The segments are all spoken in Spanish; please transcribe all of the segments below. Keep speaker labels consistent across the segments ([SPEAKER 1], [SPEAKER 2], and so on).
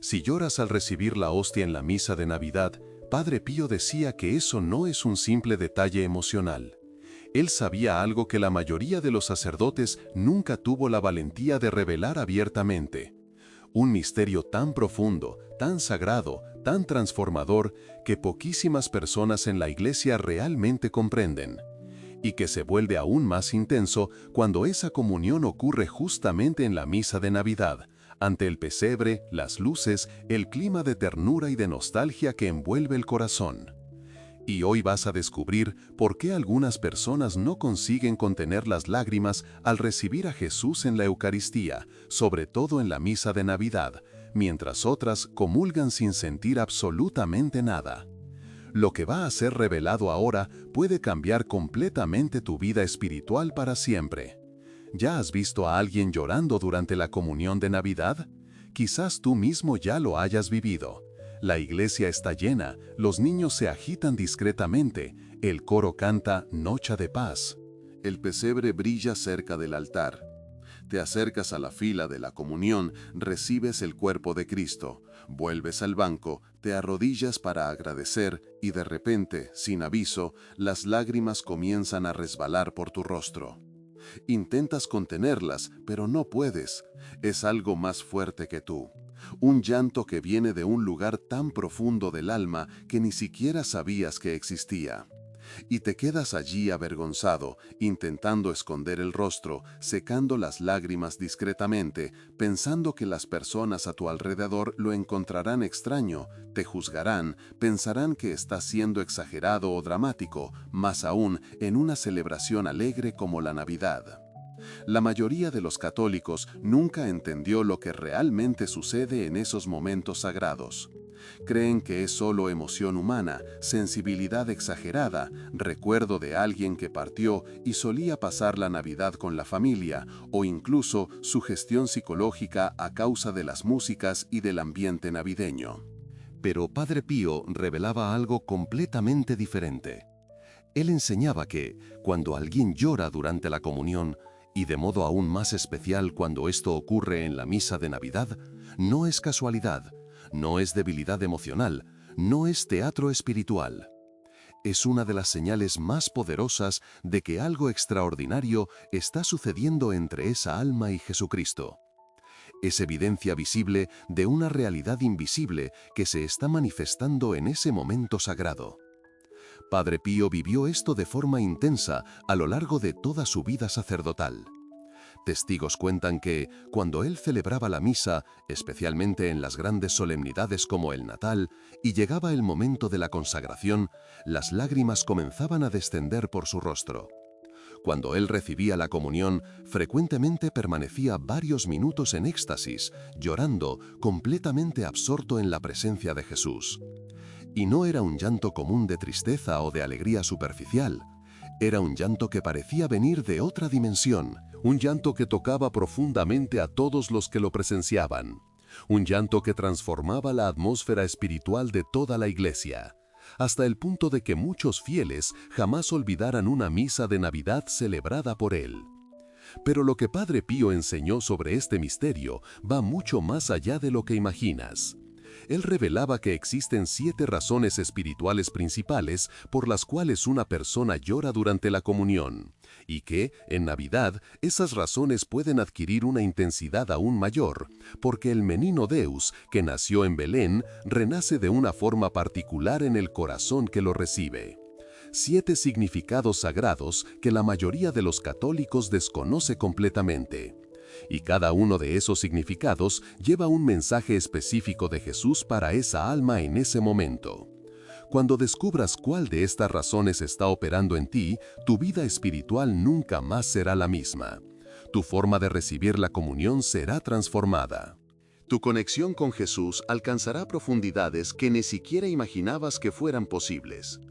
[SPEAKER 1] Si lloras al recibir la hostia en la misa de Navidad, Padre Pío decía que eso no es un simple detalle emocional. Él sabía algo que la mayoría de los sacerdotes nunca tuvo la valentía de revelar abiertamente. Un misterio tan profundo, tan sagrado, tan transformador, que poquísimas personas en la Iglesia realmente comprenden. Y que se vuelve aún más intenso cuando esa comunión ocurre justamente en la misa de Navidad, ante el pesebre, las luces, el clima de ternura y de nostalgia que envuelve el corazón. Y hoy vas a descubrir por qué algunas personas no consiguen contener las lágrimas al recibir a Jesús en la Eucaristía, sobre todo en la misa de Navidad, mientras otras comulgan sin sentir absolutamente nada. Lo que va a ser revelado ahora puede cambiar completamente tu vida espiritual para siempre. ¿Ya has visto a alguien llorando durante la comunión de Navidad? Quizás tú mismo ya lo hayas vivido. La iglesia está llena, los niños se agitan discretamente, el coro canta Noche de Paz.
[SPEAKER 2] El pesebre brilla cerca del altar. Te acercas a la fila de la comunión, recibes el cuerpo de Cristo, vuelves al banco, te arrodillas para agradecer y de repente, sin aviso, las lágrimas comienzan a resbalar por tu rostro. Intentas contenerlas, pero no puedes. Es algo más fuerte que tú. Un llanto que viene de un lugar tan profundo del alma que ni siquiera sabías que existía. Y te quedas allí avergonzado, intentando esconder el rostro, secando las lágrimas discretamente, pensando que las personas a tu alrededor lo encontrarán extraño, te juzgarán, pensarán que estás siendo exagerado o dramático, más aún en una celebración alegre como la Navidad. La mayoría de los católicos nunca entendió lo que realmente sucede en esos momentos sagrados. Creen que es solo emoción humana, sensibilidad exagerada, recuerdo de alguien que partió y solía pasar la Navidad con la familia, o incluso sugestión psicológica a causa de las músicas y del ambiente navideño.
[SPEAKER 1] Pero Padre Pío revelaba algo completamente diferente. Él enseñaba que, cuando alguien llora durante la comunión, y de modo aún más especial cuando esto ocurre en la misa de Navidad, no es casualidad, no es debilidad emocional, no es teatro espiritual. Es una de las señales más poderosas de que algo extraordinario está sucediendo entre esa alma y Jesucristo. Es evidencia visible de una realidad invisible que se está manifestando en ese momento sagrado. Padre Pío vivió esto de forma intensa a lo largo de toda su vida sacerdotal. Testigos cuentan que, cuando él celebraba la misa, especialmente en las grandes solemnidades como el Natal, y llegaba el momento de la consagración, las lágrimas comenzaban a descender por su rostro. Cuando él recibía la comunión, frecuentemente permanecía varios minutos en éxtasis, llorando, completamente absorto en la presencia de Jesús. Y no era un llanto común de tristeza o de alegría superficial. Era un llanto que parecía venir de otra dimensión, un llanto que tocaba profundamente a todos los que lo presenciaban, un llanto que transformaba la atmósfera espiritual de toda la iglesia, hasta el punto de que muchos fieles jamás olvidaran una misa de Navidad celebrada por él. Pero lo que Padre Pío enseñó sobre este misterio va mucho más allá de lo que imaginas. Él revelaba que existen 7 razones espirituales principales por las cuales una persona llora durante la comunión, y que, en Navidad, esas razones pueden adquirir una intensidad aún mayor, porque el Menino Deus, que nació en Belén, renace de una forma particular en el corazón que lo recibe. 7 significados sagrados que la mayoría de los católicos desconoce completamente. Y cada uno de esos significados lleva un mensaje específico de Jesús para esa alma en ese momento. Cuando descubras cuál de estas razones está operando en ti, tu vida espiritual nunca más será la misma. Tu forma de recibir la comunión será transformada. Tu conexión con Jesús alcanzará profundidades que ni siquiera imaginabas que fueran posibles.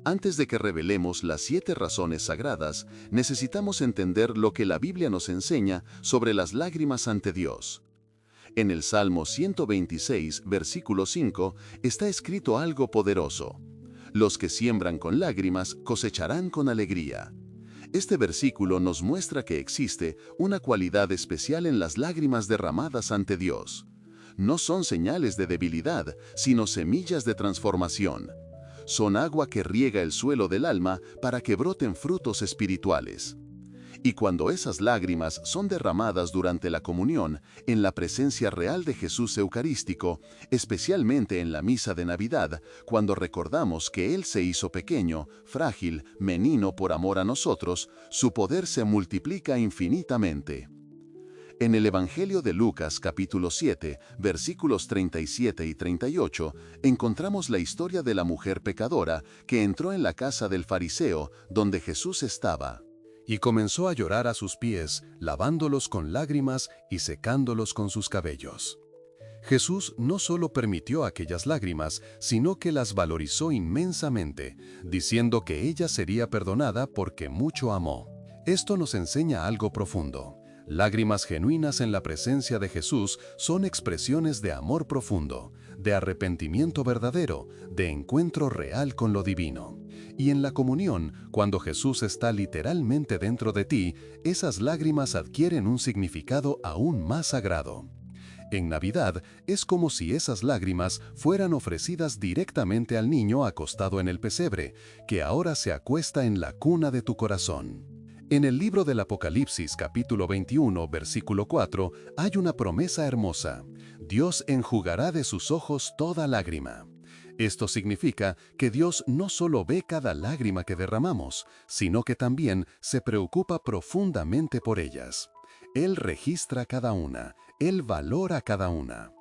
[SPEAKER 1] Antes de que revelemos las 7 razones sagradas, necesitamos entender lo que la Biblia nos enseña sobre las lágrimas ante Dios. En el Salmo 126, versículo 5, está escrito algo poderoso. Los que siembran con lágrimas cosecharán con alegría. Este versículo nos muestra que existe una cualidad especial en las lágrimas derramadas ante Dios.
[SPEAKER 2] no son señales de debilidad, sino semillas de transformación. Son agua que riega el suelo del alma para que broten frutos espirituales. Y cuando esas lágrimas son derramadas durante la comunión, en la presencia real de Jesús Eucarístico, especialmente en la misa de Navidad, cuando recordamos que Él se hizo pequeño, frágil, menino por amor a nosotros, su poder se multiplica infinitamente. En el Evangelio de Lucas capítulo 7, versículos 37 y 38, encontramos la historia de la mujer pecadora que entró en la casa del fariseo donde Jesús estaba.
[SPEAKER 1] Y comenzó a llorar a sus pies, lavándolos con lágrimas y secándolos con sus cabellos. Jesús no solo permitió aquellas lágrimas, sino que las valorizó inmensamente, diciendo que ella sería perdonada porque mucho amó. Esto nos enseña algo profundo. Lágrimas genuinas en la presencia de Jesús son expresiones de amor profundo, de arrepentimiento verdadero, de encuentro real con lo divino. Y en la comunión, cuando Jesús está literalmente dentro de ti, esas lágrimas adquieren un significado aún más sagrado. En Navidad es como si esas lágrimas fueran ofrecidas directamente al niño acostado en el pesebre, que ahora se acuesta en la cuna de tu corazón. En el libro del Apocalipsis capítulo 21, versículo 4, hay una promesa hermosa. Dios enjugará de sus ojos toda lágrima. Esto significa que Dios no solo ve cada lágrima que derramamos, sino que también se preocupa profundamente por ellas. Él registra cada una, Él valora cada una.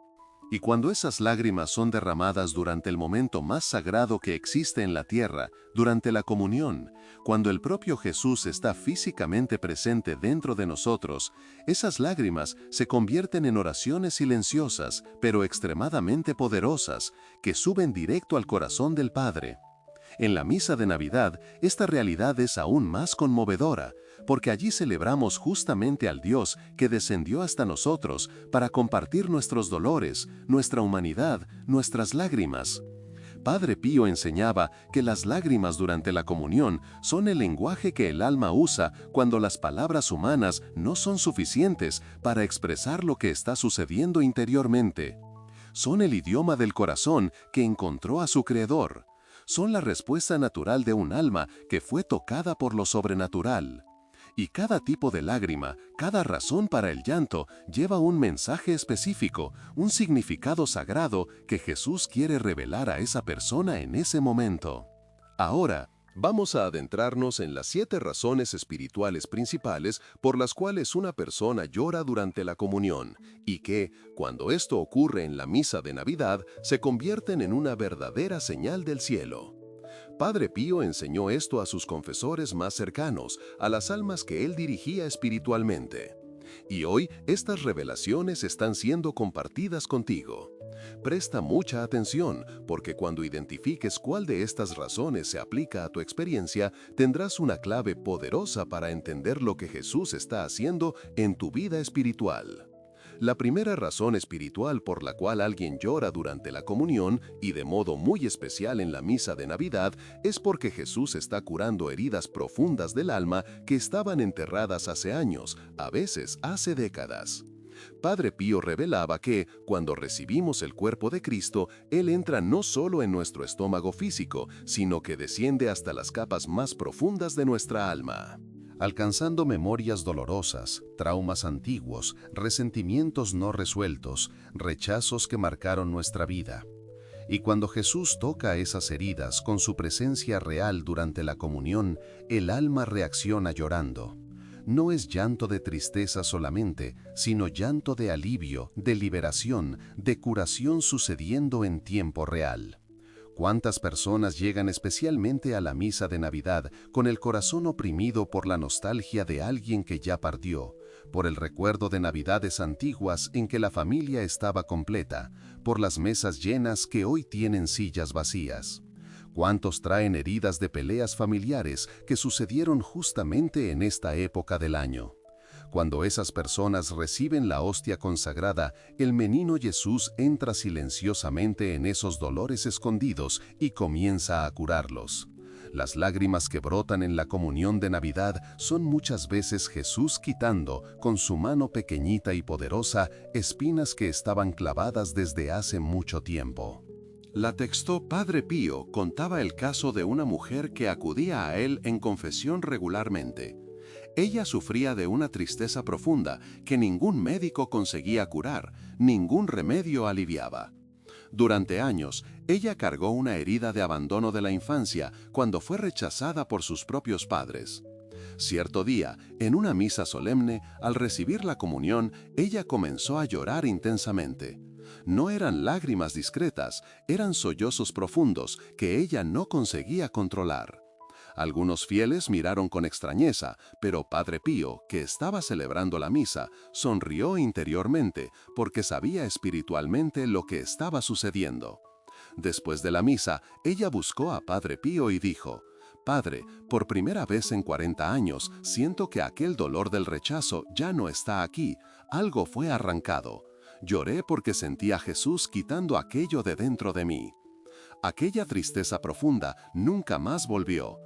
[SPEAKER 2] Y cuando esas lágrimas son derramadas durante el momento más sagrado que existe en la tierra, durante la comunión, cuando el propio Jesús está físicamente presente dentro de nosotros, esas lágrimas se convierten en oraciones silenciosas, pero extremadamente poderosas, que suben directo al corazón del Padre. En la misa de Navidad, esta realidad es aún más conmovedora, porque allí celebramos justamente al Dios que descendió hasta nosotros para compartir nuestros dolores, nuestra humanidad, nuestras lágrimas. Padre Pío enseñaba que las lágrimas durante la comunión son el lenguaje que el alma usa cuando las palabras humanas no son suficientes para expresar lo que está sucediendo interiormente. Son el idioma del corazón que encontró a su Creador. Son la respuesta natural de un alma que fue tocada por lo sobrenatural. Y cada tipo de lágrima, cada razón para el llanto, lleva un mensaje específico, un significado sagrado que Jesús quiere revelar a esa persona en ese momento. Ahora, vamos a adentrarnos en las 7 razones espirituales principales por las cuales una persona llora durante la comunión, y que, cuando esto ocurre en la misa de Navidad, se convierten en una verdadera señal del cielo. Padre Pío enseñó esto a sus confesores más cercanos, a las almas que él dirigía espiritualmente. Y hoy estas revelaciones están siendo compartidas contigo. Presta mucha atención, porque cuando identifiques cuál de estas razones se aplica a tu experiencia, tendrás una clave poderosa para entender lo que Jesús está haciendo en tu vida espiritual. La primera razón espiritual por la cual alguien llora durante la comunión, y de modo muy especial en la misa de Navidad, es porque Jesús está curando heridas profundas del alma que estaban enterradas hace años, a veces hace décadas. Padre Pío revelaba que, cuando recibimos el cuerpo de Cristo, Él entra no solo en nuestro estómago físico, sino que desciende hasta las capas más profundas de nuestra alma, alcanzando memorias dolorosas, traumas antiguos, resentimientos no resueltos, rechazos que marcaron nuestra vida. Y cuando Jesús toca esas heridas con su presencia real durante la comunión, el alma reacciona llorando. No es llanto de tristeza solamente, sino llanto de alivio, de liberación, de curación sucediendo en tiempo real. ¿Cuántas personas llegan especialmente a la misa de Navidad con el corazón oprimido por la nostalgia de alguien que ya partió, por el recuerdo de Navidades antiguas en que la familia estaba completa, por las mesas llenas que hoy tienen sillas vacías? ¿Cuántos traen heridas de peleas familiares que sucedieron justamente en esta época del año? Cuando esas personas reciben la hostia consagrada, el menino Jesús entra silenciosamente en esos dolores escondidos y comienza a curarlos.
[SPEAKER 1] Las lágrimas que brotan en la comunión de Navidad son muchas veces Jesús quitando, con su mano pequeñita y poderosa, espinas que estaban clavadas desde hace mucho tiempo.
[SPEAKER 2] La texto Padre Pío contaba el caso de una mujer que acudía a él en confesión regularmente. Ella sufría de una tristeza profunda que ningún médico conseguía curar, ningún remedio aliviaba. Durante años, ella cargó una herida de abandono de la infancia cuando fue rechazada por sus propios padres. Cierto día, en una misa solemne, al recibir la comunión, ella comenzó a llorar intensamente. No eran lágrimas discretas, eran sollozos profundos que ella no conseguía controlar. Algunos fieles miraron con extrañeza, pero Padre Pío, que estaba celebrando la misa, sonrió interiormente porque sabía espiritualmente lo que estaba sucediendo. Después de la misa, ella buscó a Padre Pío y dijo: «Padre, por primera vez en 40 años, siento que aquel dolor del rechazo ya no está aquí, algo fue arrancado. Lloré porque sentí a Jesús quitando aquello de dentro de mí». Aquella tristeza profunda nunca más volvió.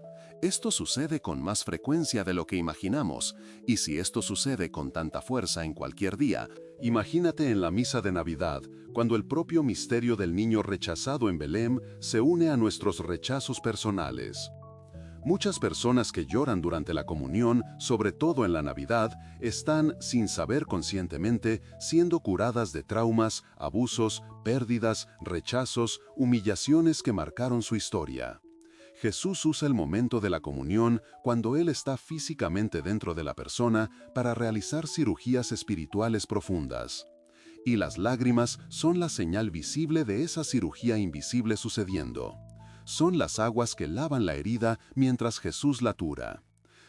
[SPEAKER 2] Esto sucede con más frecuencia de lo que imaginamos, y si esto sucede con tanta fuerza en cualquier día, imagínate en la misa de Navidad, cuando el propio misterio del niño rechazado en Belén se une a nuestros rechazos personales. Muchas personas que lloran durante la comunión, sobre todo en la Navidad, están, sin saber conscientemente, siendo curadas de traumas, abusos, pérdidas, rechazos, humillaciones que marcaron su historia. Jesús usa el momento de la comunión cuando Él está físicamente dentro de la persona para realizar cirugías espirituales profundas. Y las lágrimas son la señal visible de esa cirugía invisible sucediendo. Son las aguas que lavan la herida mientras Jesús la cura.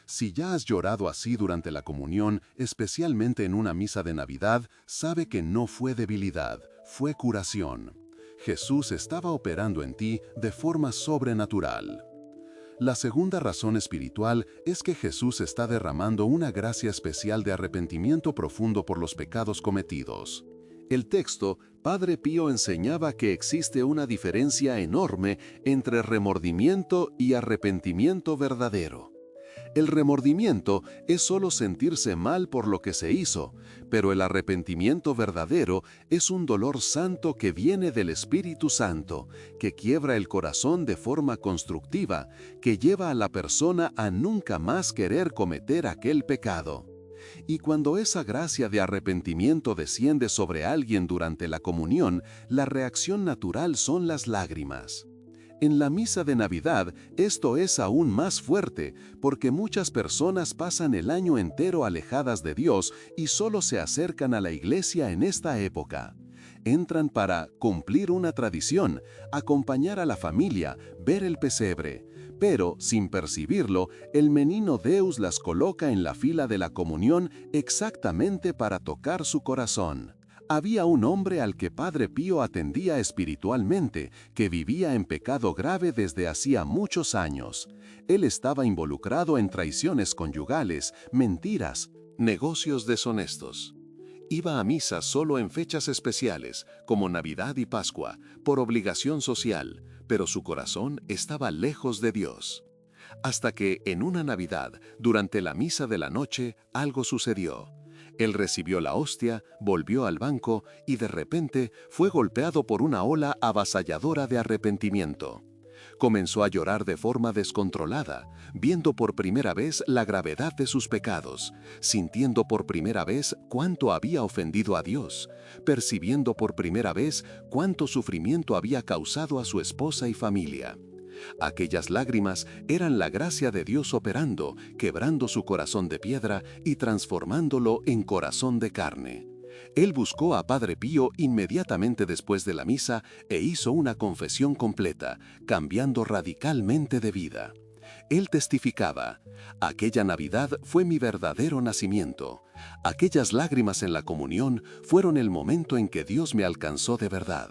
[SPEAKER 2] Si ya has llorado así durante la comunión, especialmente en una misa de Navidad, sabe que no fue debilidad, fue curación. Jesús estaba operando en ti de forma sobrenatural. La segunda razón espiritual es que Jesús está derramando una gracia especial de arrepentimiento profundo por los pecados cometidos. El texto, Padre Pío enseñaba que existe una diferencia enorme entre remordimiento y arrepentimiento verdadero. El remordimiento es solo sentirse mal por lo que se hizo, pero el arrepentimiento verdadero es un dolor santo que viene del Espíritu Santo, que quiebra el corazón de forma constructiva, que lleva a la persona a nunca más querer cometer aquel pecado. Y cuando esa gracia de arrepentimiento desciende sobre alguien durante la comunión, la reacción natural son las lágrimas. En la misa de Navidad esto es aún más fuerte, porque muchas personas pasan el año entero alejadas de Dios y solo se acercan a la iglesia en esta época. Entran para cumplir una tradición, acompañar a la familia, ver el pesebre. Pero, sin percibirlo, el menino Deus las coloca en la fila de la comunión exactamente para tocar su corazón. Había un hombre al que Padre Pío atendía espiritualmente, que vivía en pecado grave desde hacía muchos años. Él estaba involucrado en traiciones conyugales, mentiras, negocios deshonestos. Iba a misa solo en fechas especiales, como Navidad y Pascua, por obligación social, pero su corazón estaba lejos de Dios. Hasta que, en una Navidad, durante la misa de la noche, algo sucedió. Él recibió la hostia, volvió al banco y de repente fue golpeado por una ola avasalladora de arrepentimiento. Comenzó a llorar de forma descontrolada, viendo por primera vez la gravedad de sus pecados, sintiendo por primera vez cuánto había ofendido a Dios, percibiendo por primera vez cuánto sufrimiento había causado a su esposa y familia. Aquellas lágrimas eran la gracia de Dios operando, quebrando su corazón de piedra y transformándolo en corazón de carne. Él buscó a Padre Pío inmediatamente después de la misa e hizo una confesión completa, cambiando radicalmente de vida. Él testificaba: aquella Navidad fue mi verdadero nacimiento. Aquellas lágrimas en la comunión fueron el momento en que Dios me alcanzó de verdad.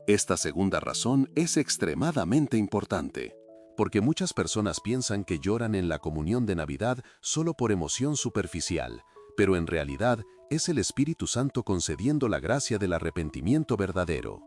[SPEAKER 2] Esta segunda razón es extremadamente importante, porque muchas personas piensan que lloran en la comunión de Navidad solo por emoción superficial, pero en realidad es el Espíritu Santo concediendo la gracia del arrepentimiento verdadero.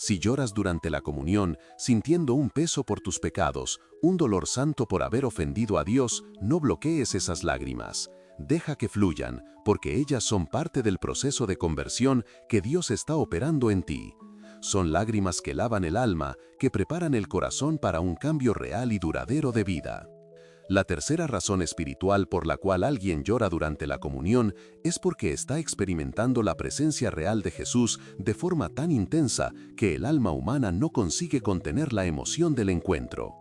[SPEAKER 2] Si lloras durante la comunión, sintiendo un peso por tus pecados, un dolor santo por haber ofendido a Dios, no bloquees esas lágrimas. Deja que fluyan, porque ellas son parte del proceso de conversión que Dios está operando en ti. Son lágrimas que lavan el alma, que preparan el corazón para un cambio real y duradero de vida. La tercera razón espiritual por la cual alguien llora durante la comunión es porque está experimentando la presencia real de Jesús de forma tan intensa que el alma humana no consigue contener la emoción del encuentro.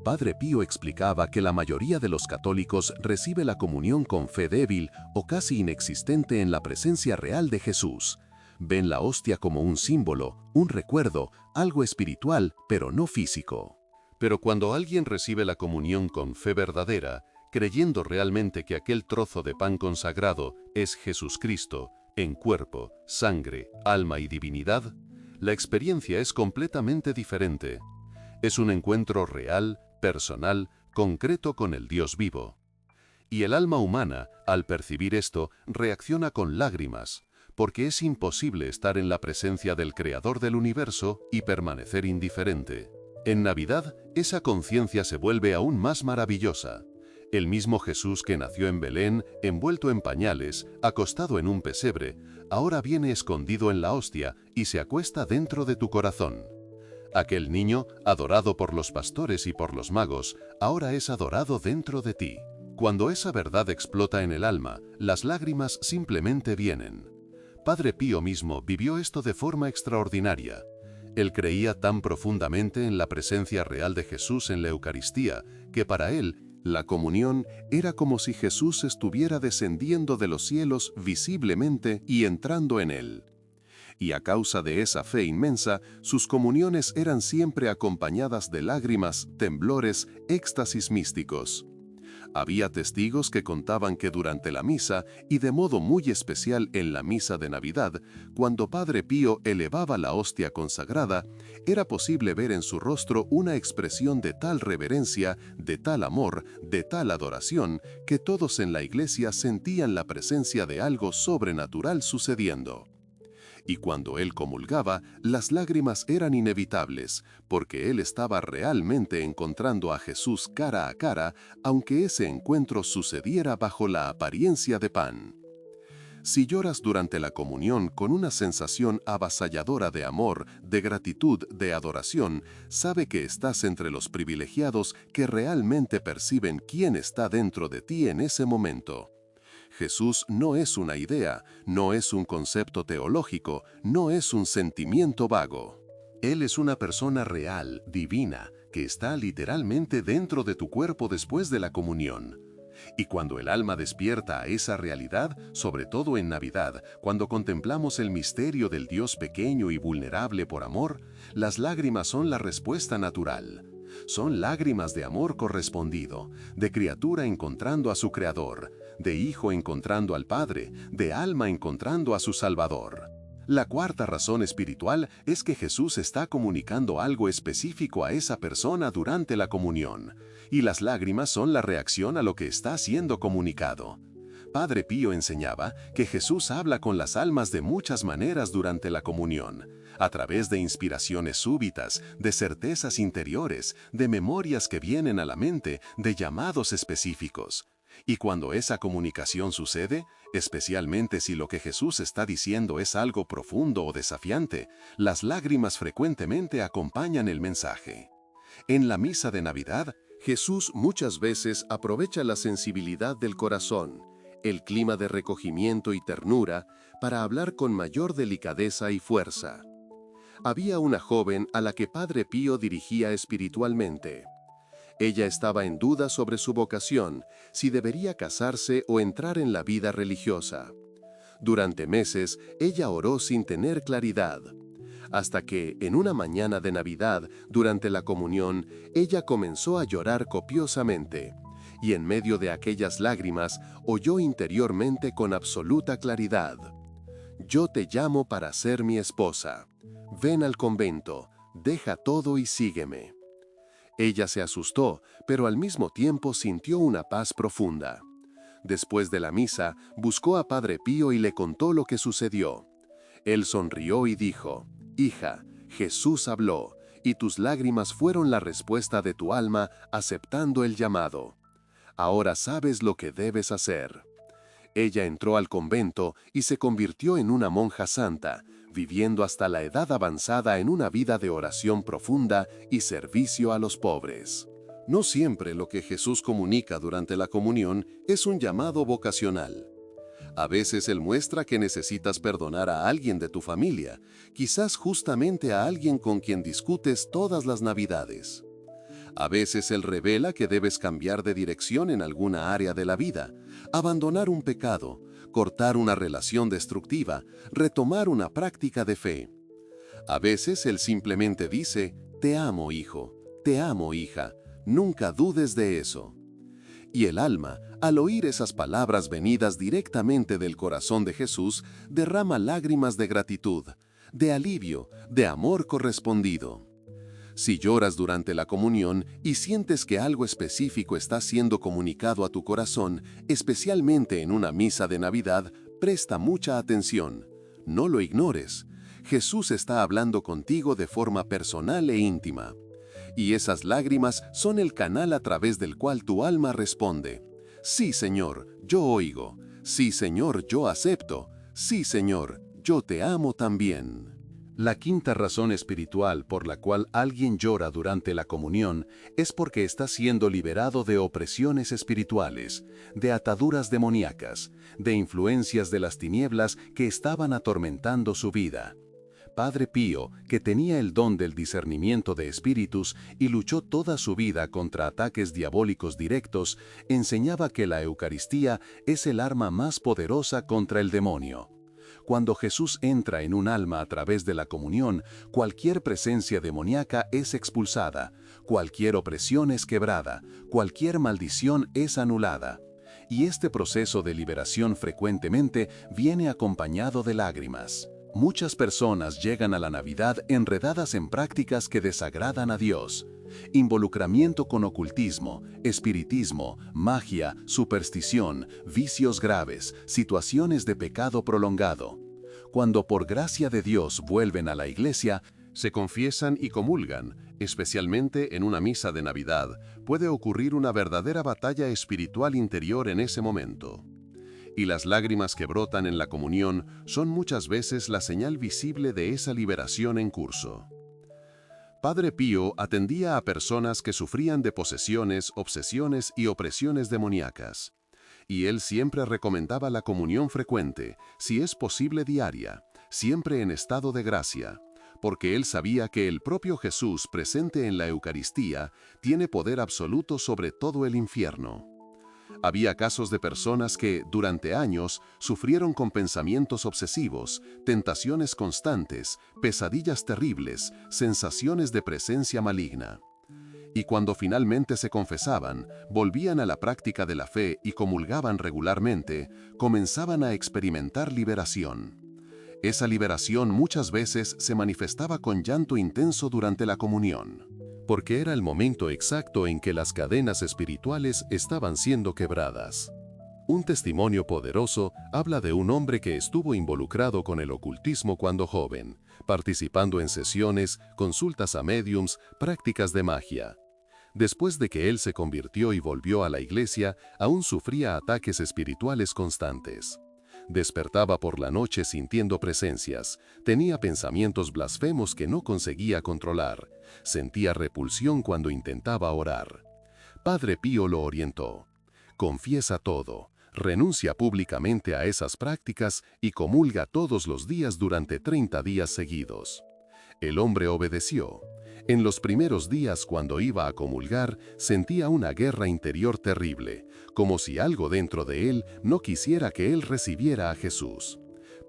[SPEAKER 2] Padre Pío explicaba que la mayoría de los católicos recibe la comunión con fe débil o casi inexistente en la presencia real de Jesús. Ven la hostia como un símbolo, un recuerdo, algo espiritual, pero no físico.
[SPEAKER 1] Pero cuando alguien recibe la comunión con fe verdadera, creyendo realmente que aquel trozo de pan consagrado es Jesucristo, en cuerpo, sangre, alma y divinidad, la experiencia es completamente diferente. Es un encuentro real, personal, concreto con el Dios vivo. Y el alma humana, al percibir esto, reacciona con lágrimas, porque es imposible estar en la presencia del Creador del universo y permanecer indiferente. En Navidad, esa conciencia se vuelve aún más maravillosa. El mismo Jesús que nació en Belén, envuelto en pañales, acostado en un pesebre, ahora viene escondido en la hostia y se acuesta dentro de tu corazón. Aquel niño, adorado por los pastores y por los magos, ahora es adorado dentro de ti. Cuando esa verdad explota en el alma, las lágrimas simplemente vienen. Padre Pío mismo vivió esto de forma extraordinaria. Él creía tan profundamente en la presencia real de Jesús en la Eucaristía, que para él, la comunión era como si Jesús estuviera descendiendo de los cielos visiblemente y entrando en él. Y a causa de esa fe inmensa, sus comuniones eran siempre acompañadas de lágrimas, temblores, éxtasis místicos. Había testigos que contaban que durante la misa, y de modo muy especial en la misa de Navidad, cuando Padre Pío elevaba la hostia consagrada, era posible ver en su rostro una expresión de tal reverencia, de tal amor, de tal adoración, que todos en la iglesia sentían la presencia de algo sobrenatural sucediendo. Y cuando él comulgaba, las lágrimas eran inevitables, porque él estaba realmente encontrando a Jesús cara a cara, aunque ese encuentro sucediera bajo la apariencia de pan. Si lloras durante la comunión con una sensación avasalladora de amor, de gratitud, de adoración, sabe que estás entre los privilegiados que realmente perciben quién está dentro de ti en ese momento. Jesús no es una idea, no es un concepto teológico, no es un sentimiento vago. Él es una persona real, divina, que está literalmente dentro de tu cuerpo después de la comunión. Y cuando el alma despierta a esa realidad, sobre todo en Navidad, cuando contemplamos el misterio del Dios pequeño y vulnerable por amor, las lágrimas son la respuesta natural. Son lágrimas de amor correspondido, de criatura encontrando a su Creador, de hijo encontrando al Padre, de alma encontrando a su Salvador. La cuarta razón espiritual es que Jesús está comunicando algo específico a esa persona durante la comunión, y las lágrimas son la reacción a lo que está siendo comunicado. Padre Pío enseñaba que Jesús habla con las almas de muchas maneras durante la comunión, a través de inspiraciones súbitas, de certezas interiores, de memorias que vienen a la mente, de llamados específicos. Y cuando esa comunicación sucede, especialmente si lo que Jesús está diciendo es algo profundo o desafiante, las lágrimas frecuentemente acompañan el mensaje. En la misa de Navidad, Jesús muchas veces aprovecha la sensibilidad del corazón, el clima de recogimiento y ternura, para hablar con mayor delicadeza y fuerza. Había una joven a la que Padre Pío dirigía espiritualmente. Ella estaba en duda sobre su vocación, si debería casarse o entrar en la vida religiosa. Durante meses, ella oró sin tener claridad, hasta que, en una mañana de Navidad, durante la comunión, ella comenzó a llorar copiosamente, y en medio de aquellas lágrimas, oyó interiormente con absoluta claridad: «Yo te llamo para ser mi esposa. Ven al convento, deja todo y sígueme». Ella se asustó, pero al mismo tiempo sintió una paz profunda. Después de la misa, buscó a Padre Pío y le contó lo que sucedió. Él sonrió y dijo: «Hija,
[SPEAKER 2] Jesús habló, y tus lágrimas fueron la respuesta de tu alma aceptando el llamado. Ahora sabes lo que debes hacer. Ella entró al convento y se convirtió en una monja santa, viviendo hasta la edad avanzada en una vida de oración profunda y servicio a los pobres. No siempre lo que Jesús comunica durante la comunión es un llamado vocacional. A veces Él muestra que necesitas perdonar a alguien de tu familia, quizás justamente a alguien con quien discutes todas las Navidades. A veces Él revela que debes cambiar de dirección en alguna área de la vida, abandonar un pecado, cortar una relación destructiva, retomar una práctica de fe. A veces Él simplemente dice, te amo, hijo, te amo, hija, nunca dudes de eso. Y el alma, al oír esas palabras venidas directamente del corazón de Jesús, derrama lágrimas de gratitud, de alivio, de amor correspondido. Si lloras durante la comunión y sientes que algo específico está siendo comunicado a tu corazón, especialmente en una misa de Navidad, presta mucha atención. No lo ignores. Jesús está hablando contigo de forma personal e íntima. Y esas lágrimas son el canal a través del cual tu alma responde. Sí, Señor, yo oigo. Sí, Señor, yo acepto. Sí, Señor, yo te amo también. La quinta razón espiritual por la cual alguien llora durante la comunión es porque está siendo liberado de opresiones espirituales, de ataduras demoníacas, de influencias de las tinieblas que estaban atormentando su vida. Padre Pío, que tenía el don del discernimiento de espíritus y luchó toda su vida contra ataques diabólicos directos, enseñaba que la Eucaristía es el arma más poderosa contra el demonio. Cuando Jesús entra en un alma a través de la comunión, cualquier presencia demoníaca es expulsada, cualquier opresión es quebrada, cualquier maldición es anulada. Y este proceso de liberación frecuentemente viene acompañado de lágrimas. Muchas personas llegan a la Navidad enredadas en prácticas que desagradan a Dios. Involucramiento con ocultismo, espiritismo, magia, superstición, vicios graves, situaciones de pecado prolongado. Cuando por gracia de Dios vuelven a la iglesia, se confiesan y comulgan, especialmente en una misa de Navidad, puede ocurrir una verdadera batalla espiritual interior en ese momento. Y las lágrimas que brotan en la comunión son muchas veces la señal visible de esa liberación en curso. Padre Pío atendía a personas que sufrían de posesiones, obsesiones y opresiones demoníacas. Y él siempre recomendaba la comunión frecuente, si es posible diaria, siempre en estado de gracia, porque él sabía que el propio Jesús presente en la Eucaristía tiene poder absoluto sobre todo el infierno. Había casos de personas que, durante años, sufrieron con pensamientos obsesivos, tentaciones constantes, pesadillas terribles, sensaciones de presencia maligna. Y cuando finalmente se confesaban, volvían a la práctica de la fe y comulgaban regularmente, comenzaban a experimentar liberación. Esa liberación muchas veces se manifestaba con llanto intenso durante la comunión, porque era el momento exacto en que las cadenas espirituales estaban siendo quebradas. Un testimonio poderoso habla de un hombre que estuvo involucrado con el ocultismo cuando joven, participando en sesiones, consultas a médiums, prácticas de magia. Después de que él se convirtió y volvió a la iglesia, aún sufría ataques espirituales constantes. Despertaba por la noche sintiendo presencias, tenía pensamientos blasfemos que no conseguía controlar, sentía repulsión cuando intentaba orar. Padre Pío lo orientó. Confiesa todo, renuncia públicamente a esas prácticas y comulga todos los días durante 30 días seguidos. El hombre obedeció. En los primeros días cuando iba a comulgar, sentía una guerra interior terrible, como si algo dentro de él no quisiera que él recibiera a Jesús.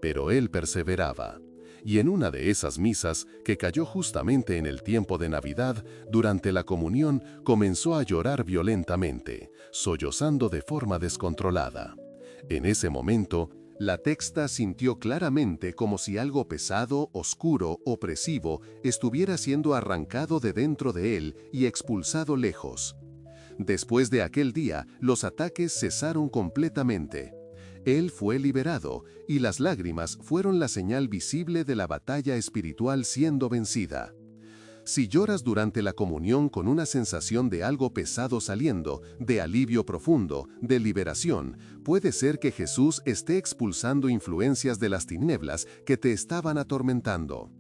[SPEAKER 2] Pero él perseveraba. Y en una de esas misas, que cayó justamente en el tiempo de Navidad, durante la comunión, comenzó a llorar violentamente, sollozando de forma descontrolada. En ese momento, la texta sintió claramente como si algo pesado, oscuro, opresivo estuviera siendo arrancado de dentro de él y expulsado lejos. Después de aquel día, los ataques cesaron completamente.
[SPEAKER 1] Él fue liberado, y las lágrimas fueron la señal visible de la batalla espiritual siendo vencida. Si lloras durante la comunión con una sensación de algo pesado saliendo, de alivio profundo, de liberación, puede ser que Jesús esté expulsando influencias de las tinieblas que te estaban atormentando.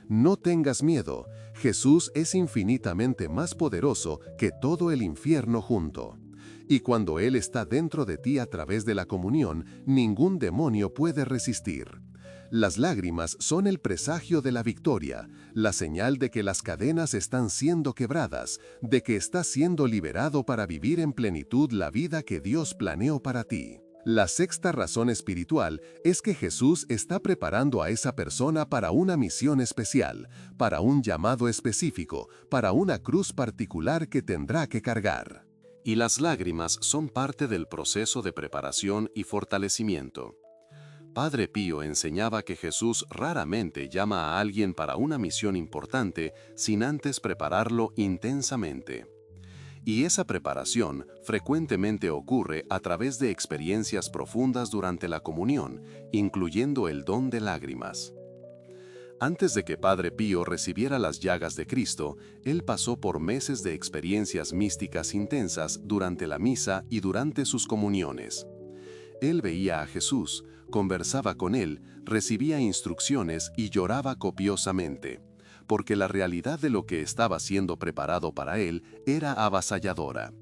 [SPEAKER 1] No tengas miedo, Jesús es infinitamente más poderoso que todo el infierno junto. Y cuando Él está dentro de ti a través de la comunión, ningún demonio puede resistir. Las lágrimas son el presagio de la victoria, la señal de que las cadenas están siendo quebradas, de que estás siendo liberado para vivir en plenitud la vida que Dios planeó para ti. La sexta razón espiritual es que Jesús está preparando a esa persona para una misión especial, para un llamado específico, para una cruz particular que tendrá que cargar.
[SPEAKER 3] Y las lágrimas son parte del proceso de preparación y fortalecimiento. Padre Pío enseñaba que Jesús raramente llama a alguien para una misión importante sin antes prepararlo intensamente. Y esa preparación frecuentemente ocurre a través de experiencias profundas durante la comunión, incluyendo el don de lágrimas. Antes de que Padre Pío recibiera las llagas de Cristo, él pasó por meses de experiencias místicas intensas durante la misa y durante sus comuniones. Él veía a Jesús, conversaba con él, recibía instrucciones y lloraba copiosamente, porque la realidad de lo que estaba siendo preparado para él era avasalladora.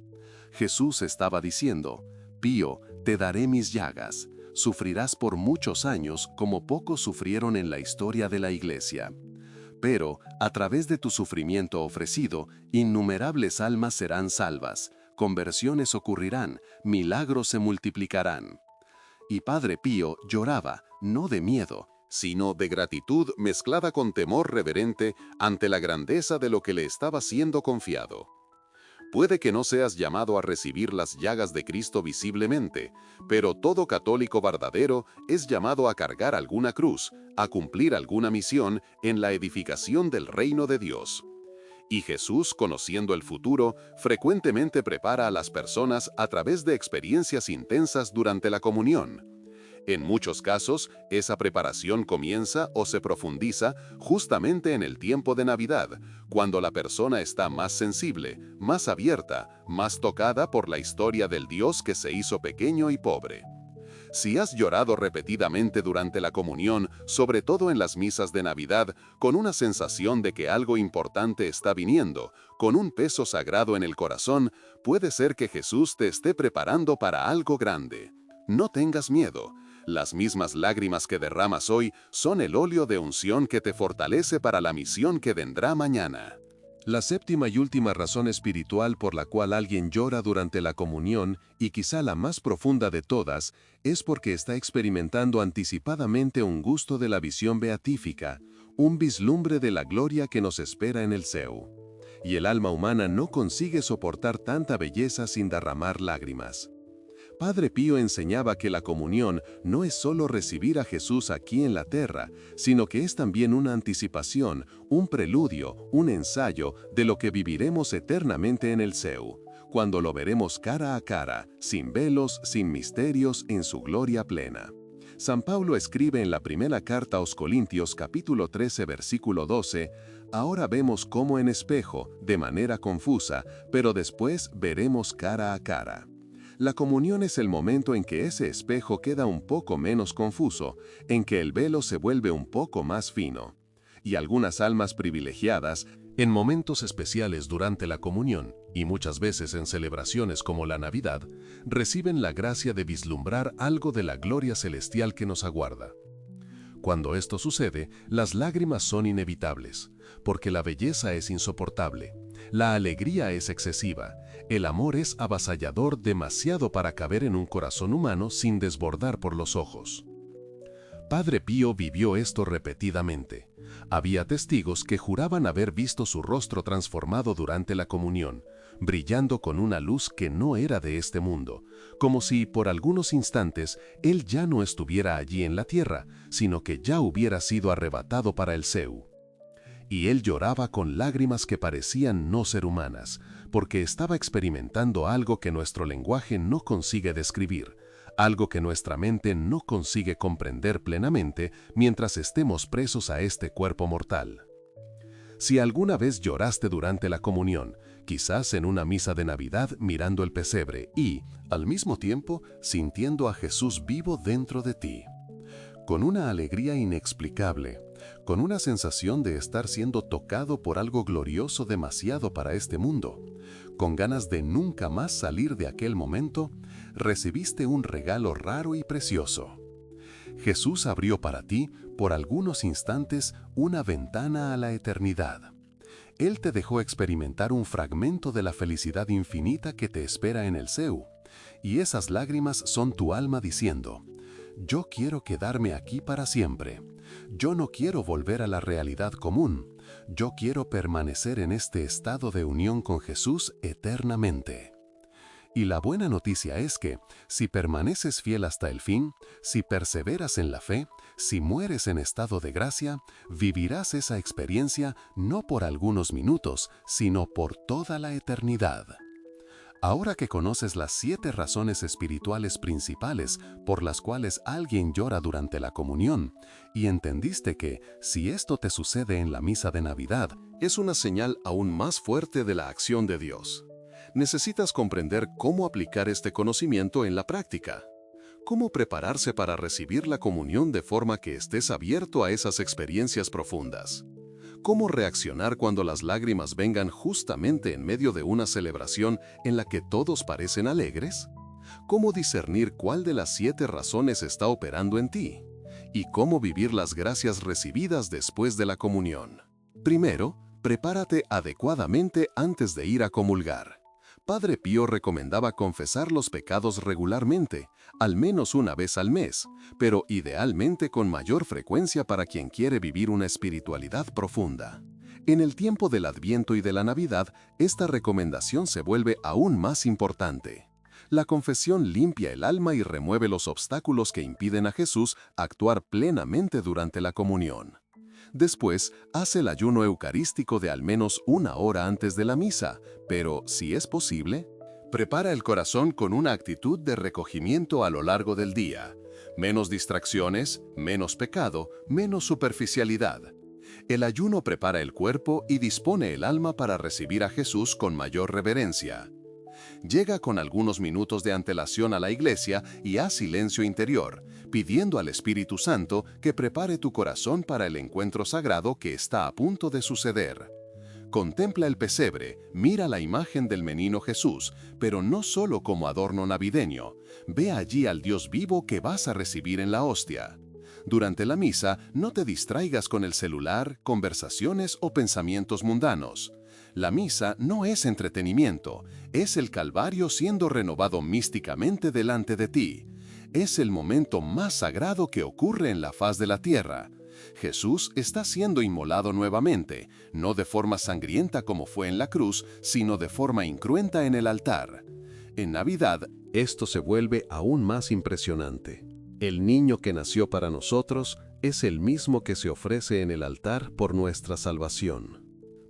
[SPEAKER 3] Jesús estaba diciendo: Pío, te daré mis llagas, sufrirás por muchos años como pocos sufrieron en la historia de la Iglesia. Pero, a través de tu sufrimiento ofrecido, innumerables almas serán salvas, conversiones ocurrirán, milagros se multiplicarán. Y Padre Pío lloraba, no de miedo,
[SPEAKER 2] sino de gratitud mezclada con temor reverente ante la grandeza de lo que le estaba siendo confiado. Puede que no seas llamado a recibir las llagas de Cristo visiblemente, pero todo católico verdadero es llamado a cargar alguna cruz, a cumplir alguna misión en la edificación del reino de Dios. Y Jesús, conociendo el futuro, frecuentemente prepara a las personas a través de experiencias intensas durante la comunión. En muchos casos, esa preparación comienza o se profundiza justamente en el tiempo de Navidad, cuando la persona está más sensible, más abierta, más tocada por la historia del Dios que se hizo pequeño y pobre. Si has llorado repetidamente durante la comunión, sobre todo en las misas de Navidad, con una sensación de que algo importante está viniendo, con un peso sagrado en el corazón, puede ser que Jesús te esté preparando para algo grande. No tengas miedo. Las mismas lágrimas que derramas hoy son el óleo de unción que te fortalece para la misión que vendrá mañana.
[SPEAKER 1] La séptima y última razón espiritual por la cual alguien llora durante la comunión, y quizá la más profunda de todas, es porque está experimentando anticipadamente un gusto de la visión beatífica, un vislumbre de la gloria que nos espera en el Seu. Y el alma humana no consigue soportar tanta belleza sin derramar lágrimas. Padre Pío enseñaba que la comunión no es solo recibir a Jesús aquí en la tierra, sino que es también una anticipación, un preludio, un ensayo de lo que viviremos eternamente en el Seu, cuando lo veremos cara a cara, sin velos, sin misterios, en su gloria plena. San Pablo escribe en la primera carta a los Corintios capítulo 13 versículo 12: ahora vemos como en espejo, de manera confusa, pero después veremos cara a cara. La comunión es el momento en que ese espejo queda un poco menos confuso, en que el velo se vuelve un poco más fino. Y algunas almas privilegiadas, en momentos especiales durante la comunión, y muchas veces en celebraciones como la Navidad, reciben la gracia de vislumbrar algo de la gloria celestial que nos aguarda. Cuando esto sucede, las lágrimas son inevitables, porque la belleza es insoportable, la alegría es excesiva, el amor es avasallador demasiado para caber en un corazón humano sin desbordar por los ojos. Padre Pío vivió esto repetidamente. Había testigos que juraban haber visto su rostro transformado durante la comunión, brillando con una luz que no era de este mundo, como si por algunos instantes él ya no estuviera allí en la tierra, sino que ya hubiera sido arrebatado para el Seu. Y él lloraba con lágrimas que parecían no ser humanas, porque estaba experimentando algo que nuestro lenguaje no consigue describir, algo que nuestra mente no consigue comprender plenamente mientras estemos presos a este cuerpo mortal. Si alguna vez lloraste durante la comunión, quizás en una misa de Navidad mirando el pesebre y, al mismo tiempo, sintiendo a Jesús vivo dentro de ti, con una alegría inexplicable, con una sensación de estar siendo tocado por algo glorioso demasiado para este mundo, con ganas de nunca más salir de aquel momento, recibiste un regalo raro y precioso. Jesús abrió para ti, por algunos instantes, una ventana a la eternidad. Él te dejó experimentar un fragmento de la felicidad infinita que te espera en el Seu, y esas lágrimas son tu alma diciendo: yo quiero quedarme aquí para siempre. Yo no quiero volver a la realidad común. Yo quiero permanecer en este estado de unión con Jesús eternamente. Y la buena noticia es que, si permaneces fiel hasta el fin, si perseveras en la fe, si mueres en estado de gracia, vivirás esa experiencia no por algunos minutos, sino por toda la eternidad. Ahora que conoces las 7 razones espirituales principales por las cuales alguien llora durante la comunión, y entendiste que, si esto te sucede en la misa de Navidad,
[SPEAKER 3] Es una señal aún más fuerte de la acción de Dios. Necesitas comprender cómo aplicar este conocimiento en la práctica. Cómo prepararse para recibir la comunión de forma que estés abierto a esas experiencias profundas. ¿Cómo reaccionar cuando las lágrimas vengan justamente en medio de una celebración en la que todos parecen alegres? ¿Cómo discernir cuál de las 7 razones está operando en ti? ¿Y cómo vivir las gracias recibidas después de la comunión? Primero, prepárate adecuadamente antes de ir a comulgar. Padre Pío recomendaba confesar los pecados regularmente, al menos una vez al mes, pero idealmente con mayor frecuencia para quien quiere vivir una espiritualidad profunda. En el tiempo del Adviento y de la Navidad, esta recomendación se vuelve aún más importante. La confesión limpia el alma y remueve los obstáculos que impiden a Jesús actuar plenamente durante la comunión. Después, haz el ayuno eucarístico de al menos 1 hora antes de la misa, pero, si es posible, prepara el corazón con una actitud de recogimiento a lo largo del día. Menos distracciones, menos pecado, menos superficialidad. El ayuno prepara el cuerpo y dispone el alma para recibir a Jesús con mayor reverencia. Llega con algunos minutos de antelación a la iglesia y haz silencio interior, pidiendo al Espíritu Santo que prepare tu corazón para el encuentro sagrado que está a punto de suceder. Contempla el pesebre, mira la imagen del menino Jesús, pero no solo como adorno navideño. Ve allí al Dios vivo que vas a recibir en la hostia. Durante la misa, no te distraigas con el celular, conversaciones o pensamientos mundanos. La misa no es entretenimiento, es el Calvario siendo renovado místicamente delante de ti. Es el momento más sagrado que ocurre en la faz de la tierra. Jesús está siendo inmolado nuevamente, no de forma sangrienta como fue en la cruz, sino de forma incruenta en el altar. En Navidad,
[SPEAKER 1] esto se vuelve aún más impresionante. El niño que nació para nosotros es el mismo que se ofrece en el altar por nuestra salvación.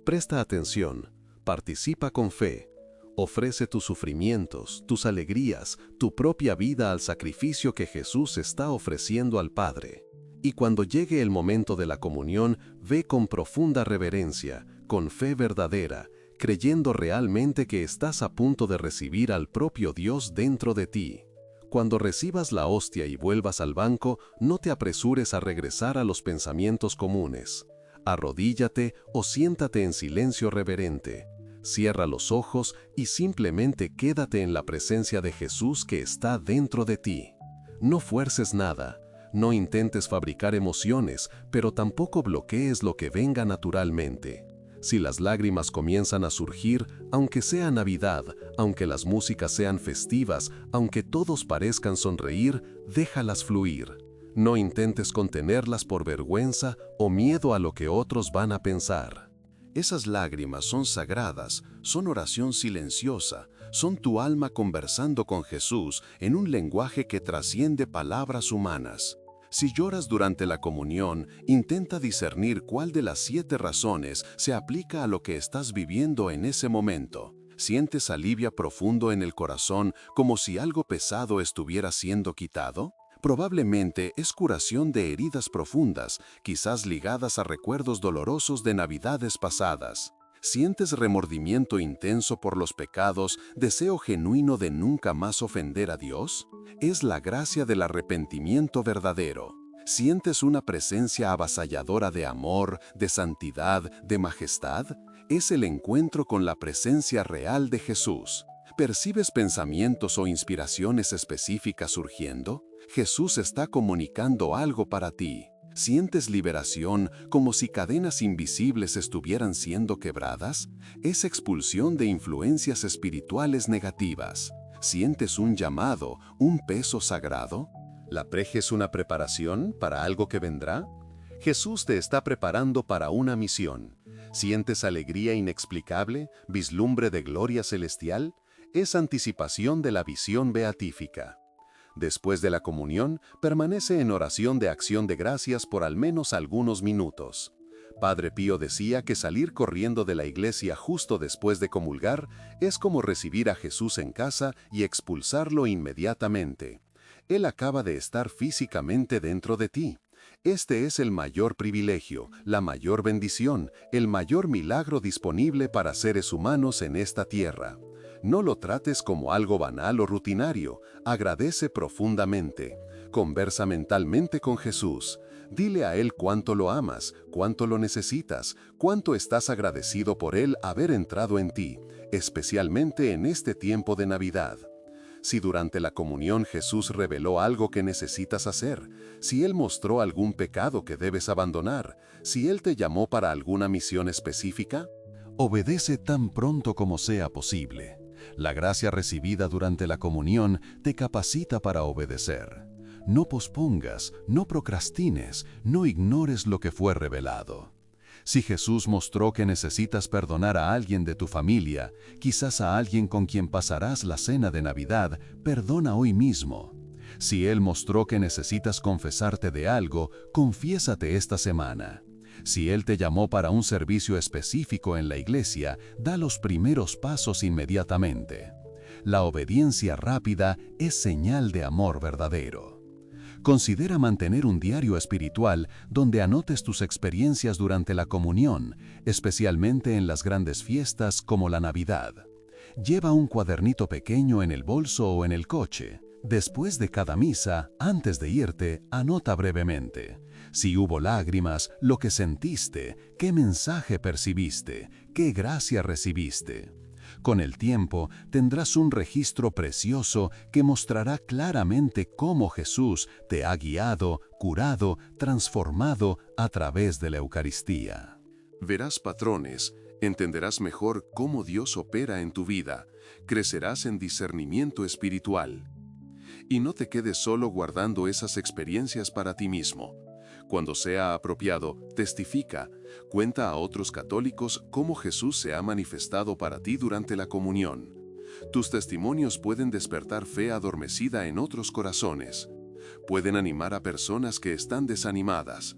[SPEAKER 1] Presta atención, participa con fe, ofrece tus sufrimientos, tus alegrías, tu propia vida al sacrificio que Jesús está ofreciendo al Padre. Y cuando llegue el momento de la comunión, ve con profunda reverencia, con fe verdadera, creyendo realmente que estás a punto de recibir al propio Dios dentro de ti. Cuando recibas la hostia y vuelvas al banco, no te apresures a regresar a los pensamientos comunes. Arrodíllate o siéntate en silencio reverente. Cierra los ojos y simplemente quédate en la presencia de Jesús que está dentro de ti. No fuerces nada. No intentes fabricar emociones, pero tampoco bloquees lo que venga naturalmente. Si las lágrimas comienzan a surgir, aunque sea Navidad, aunque las músicas sean festivas, aunque todos parezcan sonreír, déjalas fluir. No intentes contenerlas por vergüenza o miedo a lo que otros van a pensar.
[SPEAKER 3] esas lágrimas son sagradas, son oración silenciosa, son tu alma conversando con Jesús en un lenguaje que trasciende palabras humanas. Si lloras durante la comunión, intenta discernir cuál de las 7 razones se aplica a lo que estás viviendo en ese momento. ¿Sientes alivio profundo en el corazón como si algo pesado estuviera siendo quitado? Probablemente es curación de heridas profundas, quizás ligadas a recuerdos dolorosos de navidades pasadas. ¿Sientes remordimiento intenso por los pecados, deseo genuino de nunca más ofender a Dios? Es la gracia del arrepentimiento verdadero. ¿Sientes una presencia avasalladora de amor, de santidad, de majestad? Es el encuentro con la presencia real de Jesús. ¿Percibes pensamientos o inspiraciones específicas surgiendo? Jesús está comunicando algo para ti. ¿Sientes liberación como si cadenas invisibles estuvieran siendo quebradas? Es expulsión de influencias espirituales negativas. ¿Sientes un llamado, un peso sagrado? ¿La preje es una preparación para algo que vendrá? Jesús te está preparando para una misión. ¿Sientes alegría inexplicable, vislumbre de gloria celestial? Es anticipación de la visión beatífica. Después de la comunión, permanece en oración de acción de gracias por al menos algunos minutos. Padre Pío decía que salir corriendo de la iglesia justo después de comulgar es como recibir a Jesús en casa y expulsarlo inmediatamente. Él acaba de estar físicamente dentro de ti. Este es el mayor privilegio, la mayor bendición, el mayor milagro disponible para seres humanos en esta tierra. No lo trates como algo banal o rutinario, agradece profundamente. Conversa mentalmente con Jesús. Dile a Él cuánto lo amas, cuánto lo necesitas, cuánto estás agradecido por Él haber entrado en ti, especialmente en este tiempo de Navidad. Si durante la comunión Jesús reveló algo que necesitas hacer, si Él mostró algún pecado que debes abandonar, si Él te llamó para alguna misión específica,
[SPEAKER 1] obedece tan pronto como sea posible. La gracia recibida durante la comunión te capacita para obedecer. No pospongas, no procrastines, no ignores lo que fue revelado. Si Jesús mostró que necesitas perdonar a alguien de tu familia, quizás a alguien con quien pasarás la cena de Navidad, perdona hoy mismo. Si Él mostró que necesitas confesarte de algo, confiésate esta semana. Si Él te llamó para un servicio específico en la iglesia, da los primeros pasos inmediatamente. La obediencia rápida es señal de amor verdadero. Considera mantener un diario espiritual donde anotes tus experiencias durante la comunión, especialmente en las grandes fiestas como la Navidad. Lleva un cuadernito pequeño en el bolso o en el coche. Después de cada misa, antes de irte, anota brevemente. Si hubo lágrimas, lo que sentiste, qué mensaje percibiste, qué gracia recibiste. Con el tiempo, tendrás un registro precioso que mostrará claramente cómo Jesús te ha guiado, curado, transformado a través de la Eucaristía.
[SPEAKER 2] Verás patrones, entenderás mejor cómo Dios opera en tu vida, crecerás en discernimiento espiritual. Y no te quedes solo guardando esas experiencias para ti mismo. Cuando sea apropiado, testifica, cuenta a otros católicos cómo Jesús se ha manifestado para ti durante la comunión. Tus testimonios pueden despertar fe adormecida en otros corazones. Pueden animar a personas que están desanimadas.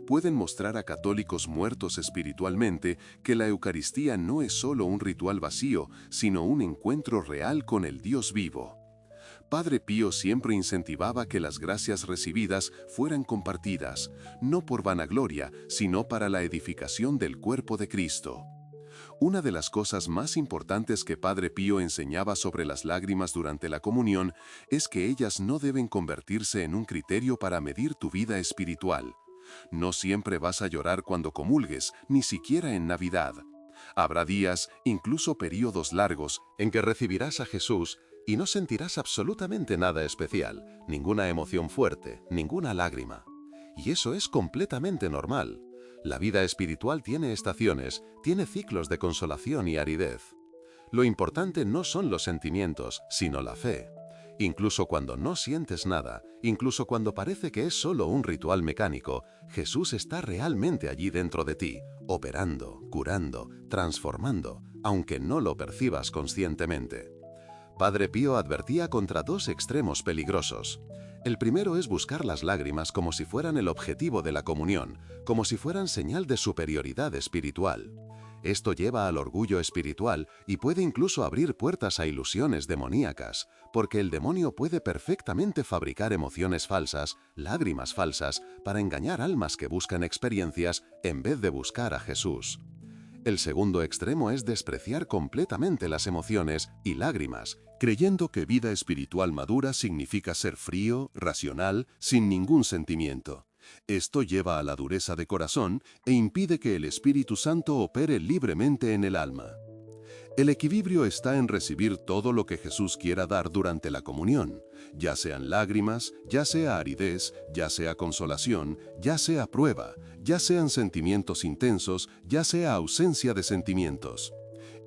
[SPEAKER 2] Pueden mostrar a católicos muertos espiritualmente que la Eucaristía no es solo un ritual vacío, sino un encuentro real con el Dios vivo. Padre Pío siempre incentivaba que las gracias recibidas fueran compartidas, no por vanagloria, sino para la edificación del cuerpo de Cristo. Una de las cosas más importantes que Padre Pío enseñaba sobre las lágrimas durante la comunión es que ellas no deben convertirse en un criterio para medir tu vida espiritual. No siempre vas a llorar cuando comulgues, ni siquiera en Navidad. Habrá días, incluso períodos largos, en que recibirás a Jesús y no sentirás absolutamente nada especial, ninguna emoción fuerte, ninguna lágrima. Y eso es completamente normal. La vida espiritual tiene estaciones, tiene ciclos de consolación y aridez. Lo importante no son los sentimientos, sino la fe. Incluso cuando no sientes nada, incluso cuando parece que es solo un ritual mecánico, Jesús está realmente allí dentro de ti, operando, curando, transformando, aunque no lo percibas conscientemente. Padre Pío advertía contra dos extremos peligrosos. El primero es buscar las lágrimas como si fueran el objetivo de la comunión, como si fueran señal de superioridad espiritual.
[SPEAKER 1] Esto lleva al orgullo espiritual y puede incluso abrir puertas a ilusiones demoníacas, porque el demonio puede perfectamente fabricar emociones falsas, lágrimas falsas, para engañar almas que buscan experiencias en vez de buscar a Jesús. El segundo extremo es despreciar completamente las emociones y lágrimas, creyendo que vida espiritual madura significa ser frío, racional, sin ningún sentimiento. Esto lleva a la dureza de corazón e impide que el Espíritu Santo opere libremente en el alma. El equilibrio está en recibir todo lo que Jesús quiera dar durante la comunión, ya sean lágrimas, ya sea aridez, ya sea consolación, ya sea prueba, ya sean sentimientos intensos, ya sea ausencia de sentimientos.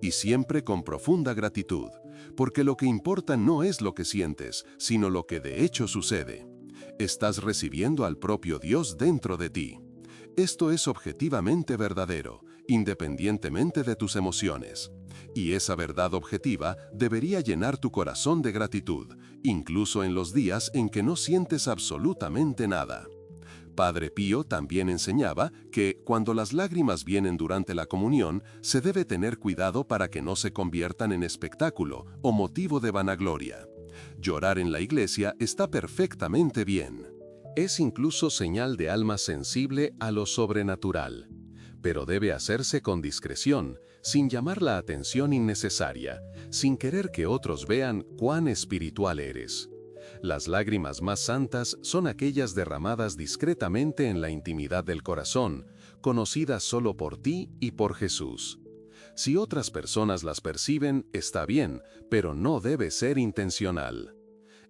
[SPEAKER 1] Y siempre con profunda gratitud, porque lo que importa no es lo que sientes, sino lo que de hecho sucede. Estás recibiendo al propio Dios dentro de ti. Esto es objetivamente verdadero, independientemente de tus emociones. Y esa verdad objetiva debería llenar tu corazón de gratitud, incluso en los días en que no sientes absolutamente nada. Padre Pío también enseñaba que, cuando las lágrimas vienen durante la comunión, se debe tener cuidado para que no se conviertan en espectáculo o motivo de vanagloria. Llorar en la iglesia está perfectamente bien. Es incluso señal de alma sensible a lo sobrenatural. Pero debe hacerse con discreción, sin llamar la atención innecesaria, sin querer que otros vean cuán espiritual eres. Las lágrimas más santas son aquellas derramadas discretamente en la intimidad del corazón, conocidas solo por ti y por Jesús. Si otras personas las perciben, está bien, pero no debe ser intencional.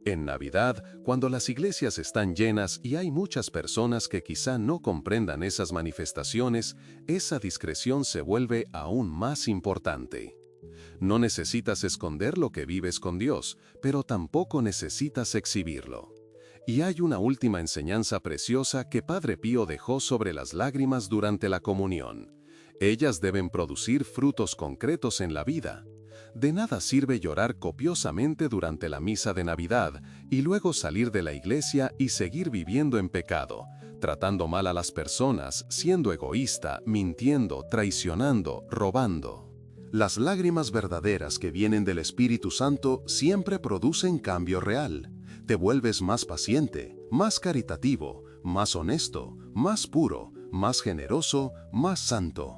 [SPEAKER 1] En Navidad, cuando las iglesias están llenas y hay muchas personas que quizá no comprendan esas manifestaciones, esa discreción se vuelve aún más importante. No necesitas esconder lo que vives con Dios, pero tampoco necesitas exhibirlo. Y hay una última enseñanza preciosa que Padre Pío dejó sobre las lágrimas durante la comunión. Ellas deben producir frutos concretos en la vida. De nada sirve llorar copiosamente durante la misa de Navidad y luego salir de la iglesia y seguir viviendo en pecado, tratando mal a las personas, siendo egoísta, mintiendo, traicionando, robando. Las lágrimas verdaderas que vienen del Espíritu Santo siempre producen cambio real. Te vuelves más paciente, más caritativo, más honesto, más puro, más generoso, más santo.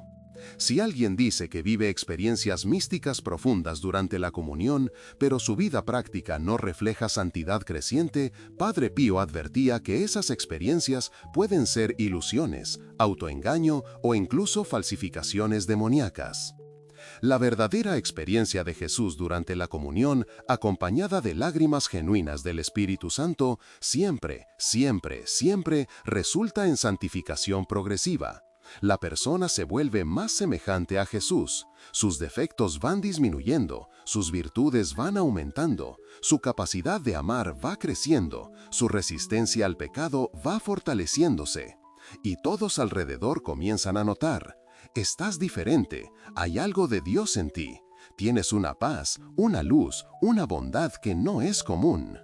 [SPEAKER 1] Si alguien dice que vive experiencias místicas profundas durante la comunión, pero su vida práctica no refleja santidad creciente, Padre Pío advertía que esas experiencias pueden ser ilusiones, autoengaño o incluso falsificaciones demoníacas. La verdadera experiencia de Jesús durante la comunión, acompañada de lágrimas genuinas del Espíritu Santo, siempre, siempre, siempre resulta en santificación progresiva. La persona se vuelve más semejante a Jesús, sus defectos van disminuyendo, sus virtudes van aumentando, su capacidad de amar va creciendo, su resistencia al pecado va fortaleciéndose. Y todos alrededor comienzan a notar: estás diferente, hay algo de Dios en ti, tienes una paz, una luz, una bondad que no es común.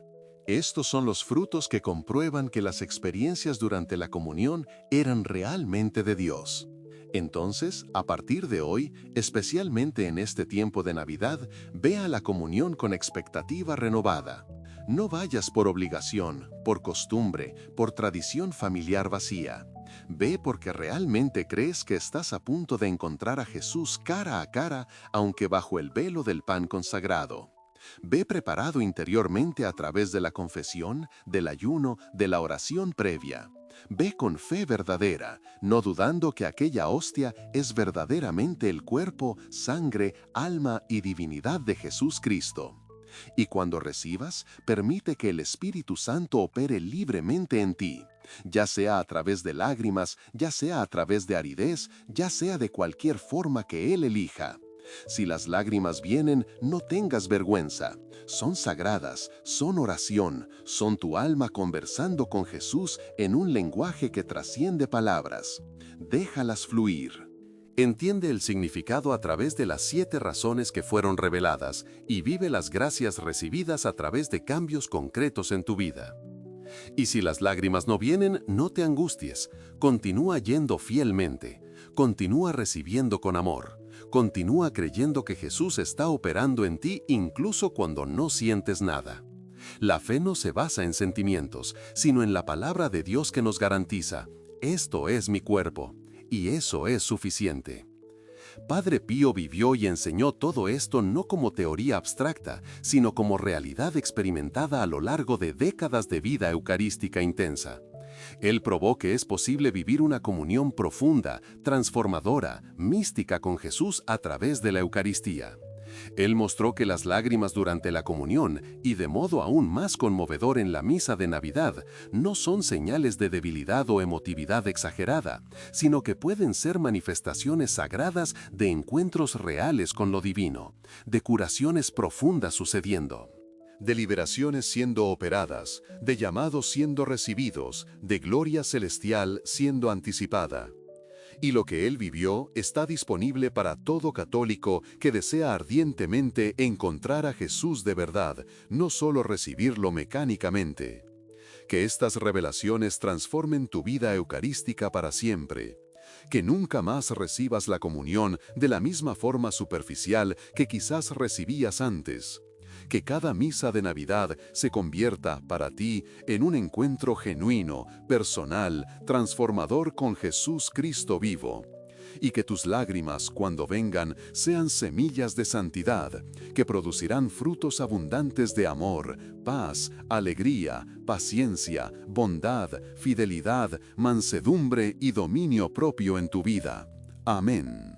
[SPEAKER 1] Estos son los frutos que comprueban que las experiencias durante la comunión eran realmente de Dios. Entonces, a partir de hoy, especialmente en este tiempo de Navidad, ve a la comunión con expectativa renovada. No vayas por obligación, por costumbre, por tradición familiar vacía. Ve porque realmente crees que estás a punto de encontrar a Jesús cara a cara, aunque bajo el velo del pan consagrado. Ve preparado interiormente a través de la confesión, del ayuno, de la oración previa. Ve con fe verdadera, no dudando que aquella hostia es verdaderamente el cuerpo, sangre, alma y divinidad de Jesús Cristo. Y cuando recibas, permite que el Espíritu Santo opere libremente en ti, ya sea a través de lágrimas, ya sea a través de aridez, ya sea de cualquier forma que Él elija. Si las lágrimas vienen, no tengas vergüenza. Son sagradas, son oración, son tu alma conversando con Jesús en un lenguaje que trasciende palabras. Déjalas fluir. Entiende el significado a través de las 7 razones que fueron reveladas y vive las gracias recibidas a través de cambios concretos en tu vida. Y si las lágrimas no vienen, no te angusties. Continúa yendo fielmente. Continúa recibiendo con amor.
[SPEAKER 3] Continúa creyendo que Jesús está operando en ti incluso cuando no sientes nada. La fe no se basa en sentimientos, sino en la palabra de Dios que nos garantiza: esto es mi cuerpo, y eso es suficiente. Padre Pío vivió y enseñó todo esto no como teoría abstracta, sino como realidad experimentada a lo largo de décadas de vida eucarística intensa. Él probó que es posible vivir una comunión profunda, transformadora, mística con Jesús a través de la Eucaristía. Él mostró que las lágrimas durante la comunión, y de modo aún más conmovedor en la misa de Navidad, no son señales de debilidad o emotividad exagerada, sino que pueden ser manifestaciones sagradas de encuentros reales con lo divino, de curaciones profundas sucediendo.
[SPEAKER 4] De liberaciones siendo operadas, de llamados siendo recibidos, de gloria celestial siendo anticipada. Y lo que él vivió está disponible para todo católico que desea ardientemente encontrar a Jesús de verdad, no solo recibirlo mecánicamente. Que estas revelaciones transformen tu vida eucarística para siempre. Que nunca más recibas la comunión de la misma forma superficial que quizás recibías antes. Que cada misa de Navidad se convierta para ti en un encuentro genuino, personal, transformador con Jesús Cristo vivo. Y que tus lágrimas, cuando vengan, sean semillas de santidad, que producirán frutos abundantes de amor, paz, alegría, paciencia, bondad, fidelidad, mansedumbre y dominio propio en tu vida. Amén.